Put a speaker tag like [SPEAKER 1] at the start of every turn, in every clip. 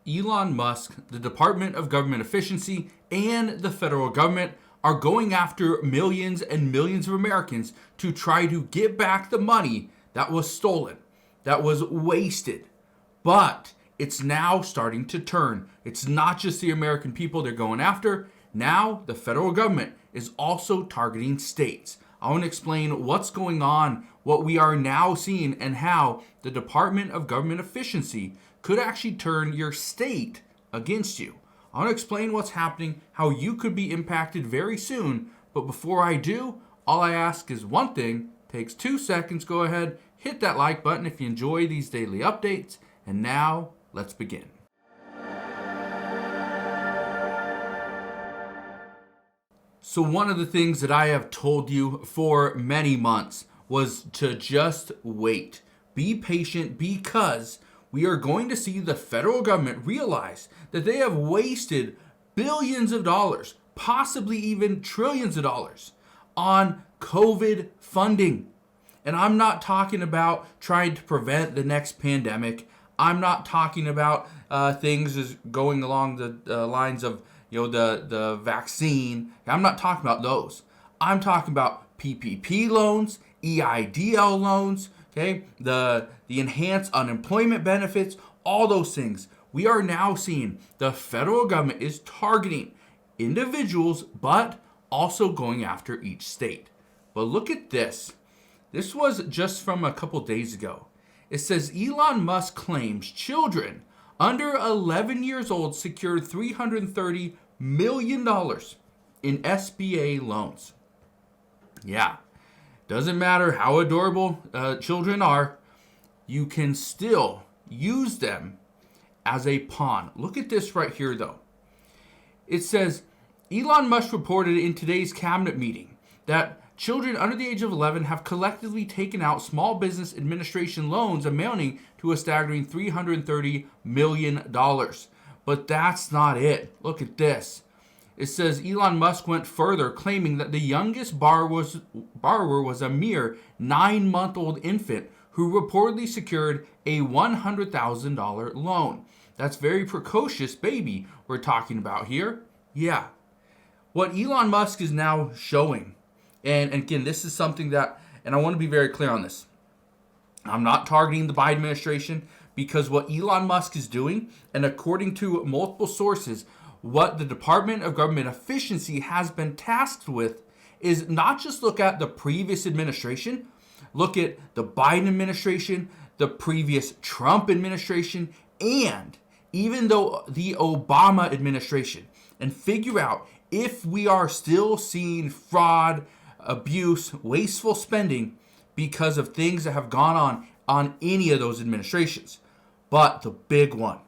[SPEAKER 1] Elon Musk, the Department of Government Efficiency, and the federal government are going after millions and millions of Americans to try to get back the money that was stolen, that was wasted. But it's now starting to turn. It's not just the American people they're going after. Now the federal government is also targeting states. I want to explain what's going on, what we are now seeing, and how the Department of Government Efficiency could actually turn your state against you. I want to explain what's happening, how you could be impacted very soon. But before I do, all I ask is one thing. Takes 2 seconds. Go ahead, hit that like button if you enjoy these daily updates. And now, let's begin. So one of the things that I have told you for many months was to just wait. Be patient, because we are going to see the federal government realize that they have wasted billions of dollars, possibly even trillions of dollars, on COVID funding. And I'm not talking about trying to prevent the next pandemic. I'm not talking about things as going along the lines of the vaccine. I'm not talking about those. I'm talking about PPP loans, EIDL loans, okay, the enhanced unemployment benefits, all those things. We are now seeing the federal government is targeting individuals, but also going after each state. But look at this. This was just from a couple days ago. It says Elon Musk claims children under 11 years old secured $330 million in SBA loans. Yeah. Doesn't matter how adorable children are, you can still use them as a pawn. Look at this right here, though. It says, Elon Musk reported in today's cabinet meeting that children under the age of 11 have collectively taken out Small Business Administration loans amounting to a staggering $330 million. But that's not it. Look at this. It says Elon Musk went further, claiming that the youngest borrower was a mere 9-month-old infant who reportedly secured a $100,000 loan. That's very precocious baby we're talking about here. Yeah. What Elon Musk is now showing, and again, this is something that, and I want to be very clear on this. I'm not targeting the Biden administration, because what Elon Musk is doing, and according to multiple sources, what the Department of Government Efficiency has been tasked with is not just look at the previous administration, look at the Biden administration, the previous Trump administration, and even though the Obama administration, and figure out if we are still seeing fraud, abuse, wasteful spending because of things that have gone on any of those administrations. But the big one,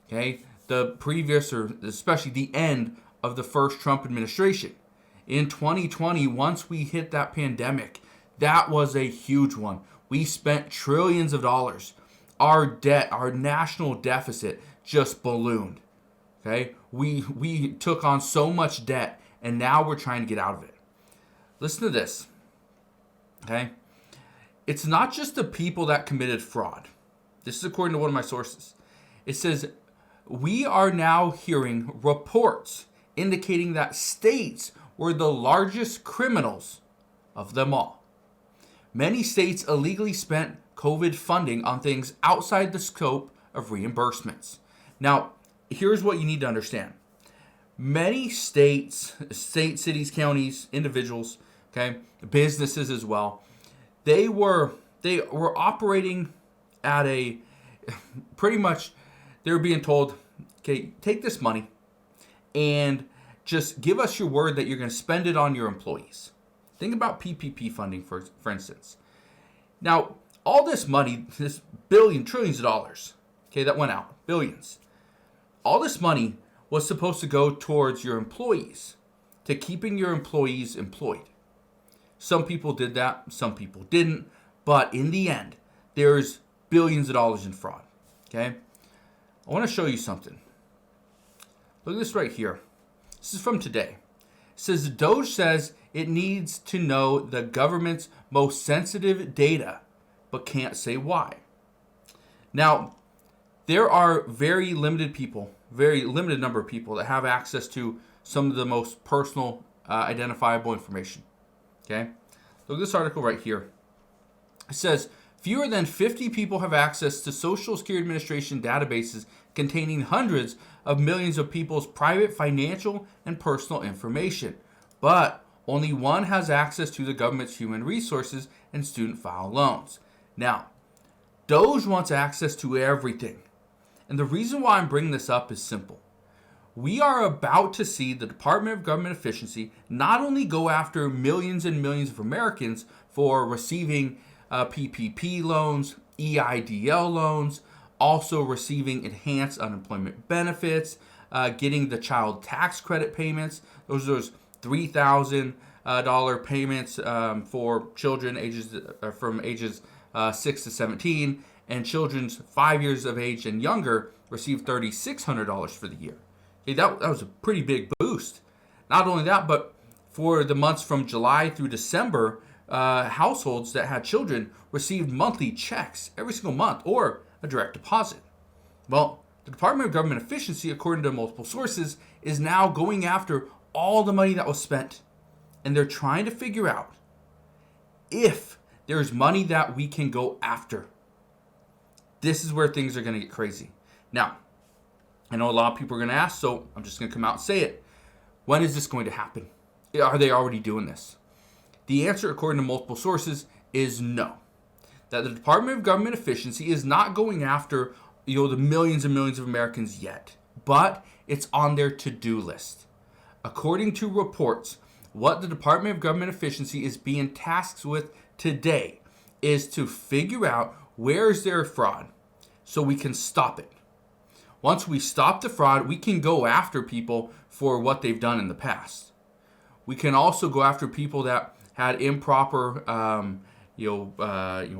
[SPEAKER 1] okay, the previous, or especially the end of the first Trump administration. In 2020, once we hit that pandemic, that was a huge one. We spent trillions of dollars. Our debt, our national deficit just ballooned. Okay? We took on so much debt, and now we're trying to get out of it. Listen to this. Okay? It's not just the people that committed fraud. This is according to one of my sources. It says, we are now hearing reports indicating that states were the largest criminals of them all. Many states illegally spent COVID funding on things outside the scope of reimbursements. Now, here's what you need to understand. Many states, cities, counties, individuals, okay, businesses as well, they were operating at a pretty much, they were being told, okay, take this money and just give us your word that you're going to spend it on your employees. Think about PPP funding, for instance. Now, all this money, this trillions of dollars, okay, that went out, billions. All this money was supposed to go towards your employees, to keeping your employees employed. Some people did that, some people didn't, but in the end, there's billions of dollars in fraud, okay? I want to show you something. Look at this right here. This is from today. It says, DOGE says it needs to know the government's most sensitive data, but can't say why. Now, there are very limited people, very limited number of people that have access to some of the most personal, identifiable information. Okay? Look at this article right here. It says, fewer than 50 people have access to Social Security Administration databases containing hundreds of millions of people's private financial and personal information. But only one has access to the government's human resources and student file loans. Now, DOGE wants access to everything. And the reason why I'm bringing this up is simple. We are about to see the Department of Government Efficiency not only go after millions and millions of Americans for receiving PPP loans, EIDL loans, also receiving enhanced unemployment benefits, getting the child tax credit payments. Those $3,000 payments for children from ages 6 to 17, and children's 5 years of age and younger receive $3,600 for the year. Okay, that was a pretty big boost. Not only that, but for the months from July through December, households that had children received monthly checks every single month or a direct deposit. Well, the Department of Government Efficiency, according to multiple sources, is now going after all the money that was spent. And they're trying to figure out if there's money that we can go after. This is where things are going to get crazy. Now, I know a lot of people are going to ask, so I'm just going to come out and say it. When is this going to happen? Are they already doing this? The answer, according to multiple sources, is no. That the Department of Government Efficiency is not going after the millions and millions of Americans yet, but it's on their to-do list. According to reports, what the Department of Government Efficiency is being tasked with today is to figure out where is there fraud so we can stop it. Once we stop the fraud, we can go after people for what they've done in the past. We can also go after people that had improper,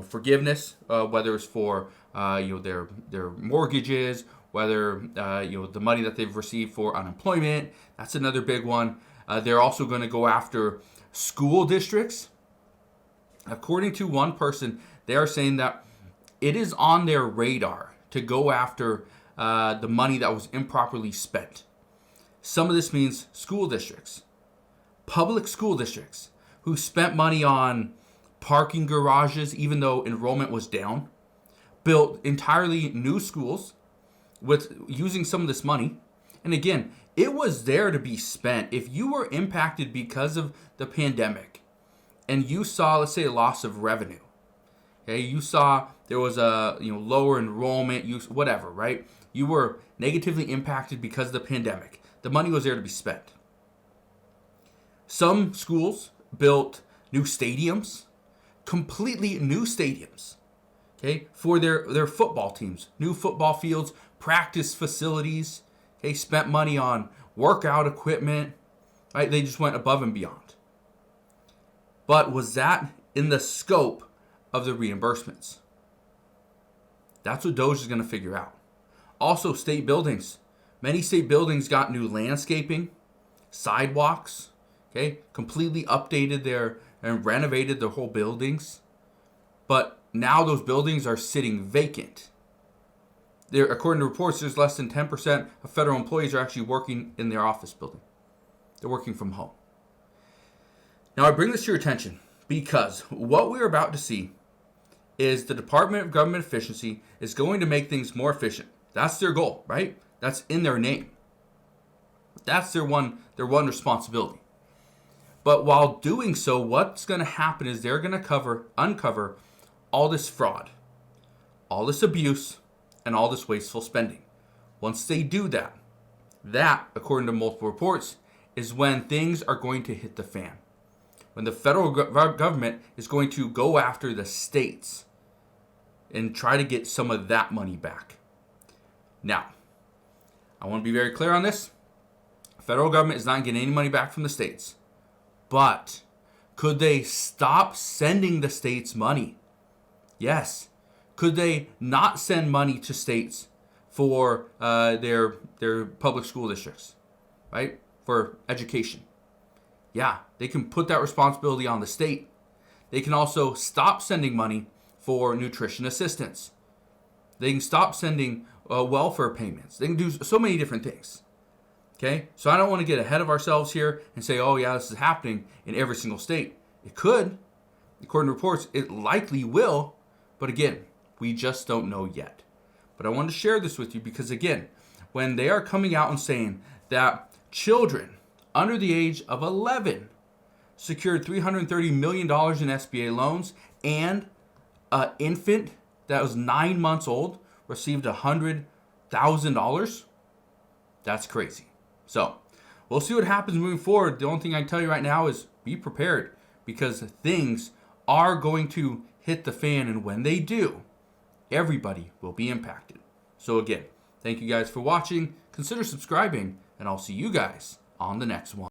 [SPEAKER 1] forgiveness, whether it's for their mortgages, whether the money that they've received for unemployment. That's another big one. They're also going to go after school districts. According to one person, they are saying that it is on their radar to go after the money that was improperly spent. Some of this means school districts, public school districts, who spent money on parking garages even though enrollment was down, built entirely new schools with using some of this money. And again, it was there to be spent. If you were impacted because of the pandemic and you saw, let's say, a loss of revenue, okay, you saw there was a lower enrollment, whatever, right? You were negatively impacted because of the pandemic. The money was there to be spent. Some schools built new stadiums, completely new stadiums, okay, for their football teams, new football fields, practice facilities, okay, spent money on workout equipment, right? They just went above and beyond. But was that in the scope of the reimbursements? That's what DOGE is going to figure out. Also, state buildings. Many state buildings got new landscaping, sidewalks, okay, completely updated and renovated their whole buildings. But now those buildings are sitting vacant. According to reports, there's less than 10% of federal employees are actually working in their office building. They're working from home. Now, I bring this to your attention because what we're about to see is the Department of Government Efficiency is going to make things more efficient. That's their goal, right? That's in their name. That's their one responsibility. But while doing so, what's going to happen is they're going to uncover all this fraud, all this abuse, and all this wasteful spending. Once they do that, according to multiple reports, is when things are going to hit the fan. When the federal government is going to go after the states and try to get some of that money back. Now, I want to be very clear on this. The federal government is not getting any money back from the states. But could they stop sending the states money? Yes. Could they not send money to states for their public school districts, right? For education. Yeah, they can put that responsibility on the state. They can also stop sending money for nutrition assistance. They can stop sending welfare payments. They can do so many different things. Okay, so I don't want to get ahead of ourselves here and say, oh yeah, this is happening in every single state. It could. According to reports, it likely will. But again, we just don't know yet. But I wanted to share this with you because, again, when they are coming out and saying that children under the age of 11 secured $330 million in SBA loans, and an infant that was 9 months old received $100,000, that's crazy. So we'll see what happens moving forward. The only thing I can tell you right now is be prepared, because things are going to hit the fan, and when they do, everybody will be impacted. So again, thank you guys for watching. Consider subscribing, and I'll see you guys on the next one.